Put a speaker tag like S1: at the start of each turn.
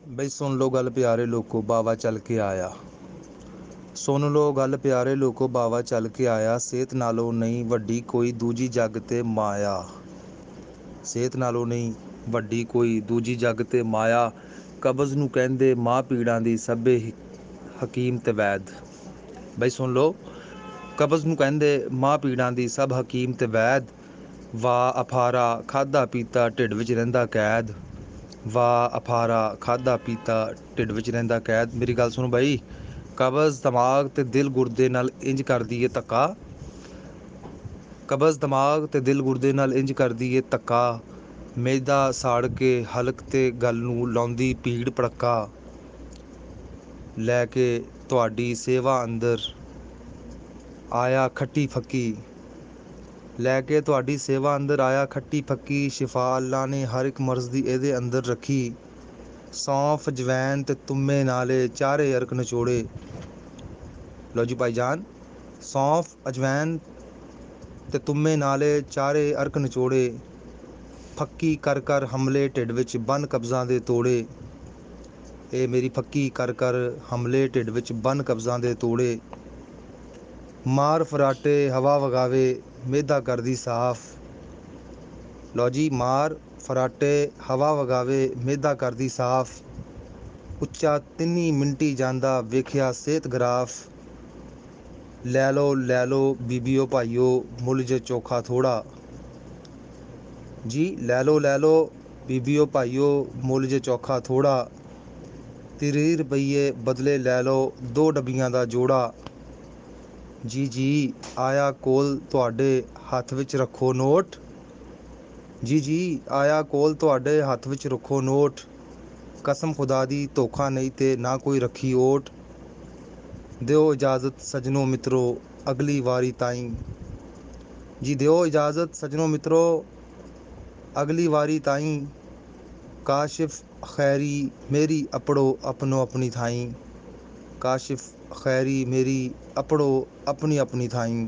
S1: ਬਈ ਸੁਣ ਲੋ ਗੱਲ ਪਿਆਰੇ ਲੋਕੋ, ਬਾਵਾ ਚੱਲ ਕੇ ਆਇਆ। ਸੁਣ ਲੋ ਗੱਲ ਪਿਆਰੇ ਲੋਕੋ, ਬਾਵਾ ਚੱਲ ਕੇ ਆਇਆ। ਸਿਹਤ ਨਾਲੋਂ ਨਹੀਂ ਵੱਡੀ ਕੋਈ ਦੂਜੀ ਜੱਗ ਤੇ ਮਾਇਆ। ਸਿਹਤ ਨਾਲੋਂ ਨਹੀਂ ਵੱਡੀ ਕੋਈ ਦੂਜੀ ਜੱਗ ਤੇ ਮਾਇਆ। ਕਬਜ਼ ਨੂੰ ਕਹਿੰਦੇ ਮਾਂ ਪੀੜਾਂ ਦੀ ਸਭੇ ਹਕੀਮ ਤੇ ਵੈਦ। ਬਈ ਸੁਣ ਲੋ, ਕਬਜ਼ ਨੂੰ ਕਹਿੰਦੇ ਮਾਂ ਪੀੜਾਂ ਦੀ ਸਭ ਹਕੀਮ ਤੇ ਵੈਦ। ਵਾਹ ਅਫਾਰਾ ਖਾਧਾ ਪੀਤਾ ਢਿੱਡ ਵਿੱਚ ਰਹਿੰਦਾ ਕੈਦ। ਵਾਹ ਅਫਾਰਾ ਖਾਧਾ ਪੀਤਾ ਢਿੱਡ ਵਿੱਚ ਰਹਿੰਦਾ ਕੈਦ। ਮੇਰੀ ਗੱਲ ਸੁਣੋ ਬਾਈ, ਕਬਜ਼ ਦਿਮਾਗ ਤੇ ਦਿਲ ਗੁਰਦੇ ਨਾਲ ਇੰਜ ਕਰਦੀ ਏ ਧੱਕਾ। ਕਬਜ਼ ਦਿਮਾਗ ਤੇ ਦਿਲ ਗੁਰਦੇ ਨਾਲ ਇੰਜ ਕਰਦੀ ਏ ਧੱਕਾ। ਮਿਹਦਾ ਸਾੜ ਕੇ ਹਲਕ ਤੇ ਗੱਲ ਨੂੰ ਲਾਉਂਦੀ ਭੀੜ ਭੜੱਕਾ। ਲੈ ਕੇ ਤੁਹਾਡੀ ਸੇਵਾ ਅੰਦਰ ਆਇਆ ਖੱਟੀ ਫੱਕੀ। ਲੈ ਕੇ ਤੁਹਾਡੀ ਸੇਵਾ ਅੰਦਰ ਆਇਆ ਖੱਟੀ ਫੱਕੀ। ਸ਼ਿਫਾ ਅੱਲਾ ਨੇ ਹਰ ਇੱਕ ਮਰਜ਼ ਦੀ ਇਹਦੇ ਅੰਦਰ ਰੱਖੀ। ਸੌਂਫ ਜਵੈਨ ਤੇ ਤੁੰਮੇ ਨਾਲੇ ਚਾਰੇ ਅਰਕ ਨਿਚੋੜੇ। ਲਓ ਜੀ ਭਾਈਜਾਨ, ਸੌਂਫ ਅਜਵੈਨ ਤੇ ਤੁੰਮੇ ਨਾਲੇ ਚਾਰੇ ਅਰਕ ਨਿਚੋੜੇ। ਫੱਕੀ ਕਰ ਕਰ ਹਮਲੇ ਢਿੱਡ ਵਿੱਚ ਬੰਨ ਕਬਜ਼ਾਂ ਦੇ ਤੋੜੇ। ਇਹ ਮੇਰੀ ਫੱਕੀ ਕਰ ਕਰ ਹਮਲੇ ਢਿੱਡ ਵਿੱਚ ਬੰਨ ਕਬਜ਼ਾਂ ਦੇ ਤੋੜੇ। ਮਾਰ ਫਰਾਟੇ ਹਵਾ ਵਗਾਵੇ ਮਿਹਦਾ ਕਰਦੀ ਸਾਫ਼। ਲਓ ਜੀ, ਮਾਰ ਫਰਾਟੇ ਹਵਾ ਵਗਾਵੇ ਮਿਹਦਾ ਕਰਦੀ ਸਾਫ਼। ਉੱਚਾ ਤਿੰਨੀ ਮਿੰਟੀ ਜਾਂਦਾ ਵੇਖਿਆ ਸਿਹਤ ਗਰਾਫ। ਲੈ ਲਓ ਬੀਬੀਓ ਭਾਈਓ ਮੁੱਲ ਜੇ ਚੋਖਾ ਥੋੜ੍ਹਾ। ਜੀ ਲੈ ਲਓ ਬੀਬੀਓ ਭਾਈਓ ਮੁੱਲ ਜੇ ਚੋਖਾ ਥੋੜ੍ਹਾ। 30 ਰੁਪਈਏ ਬਦਲੇ ਲੈ ਲਓ 2 ਡੱਬੀਆਂ ਦਾ ਜੋੜਾ। ਜੀ ਆਇਆ ਕੋਲ ਤੁਹਾਡੇ ਹੱਥ ਵਿੱਚ ਰੱਖੋ ਨੋਟ। ਜੀ ਆਇਆ ਕੋਲ ਤੁਹਾਡੇ ਹੱਥ ਵਿੱਚ ਰੱਖੋ ਨੋਟ। ਕਸਮ ਖੁਦਾ ਦੀ ਧੋਖਾ ਨਹੀਂ ਤੇ ਨਾ ਕੋਈ ਰੱਖੀ ਓਟ। ਦਿਓ ਇਜਾਜ਼ਤ ਸੱਜਣੋ ਮਿੱਤਰੋ ਅਗਲੀ ਵਾਰੀ ਤਾਈਂ। ਜੀ ਦਿਓ ਇਜਾਜ਼ਤ ਸੱਜਣੋ ਮਿੱਤਰੋ ਅਗਲੀ ਵਾਰੀ ਤਾਈਂ। ਕਾਸ਼ਿਫ ਖੈਰੀ ਮੇਰੀ ਅਪੜੋ ਆਪਣੋ ਆਪਣੀ ਥਾਈਂ। ਕਾਸ਼ਿਫ ਖੈਰੀ ਮੇਰੀ ਅਪੜੋ ਆਪਣੀ ਆਪਣੀ ਥਾਈਂ।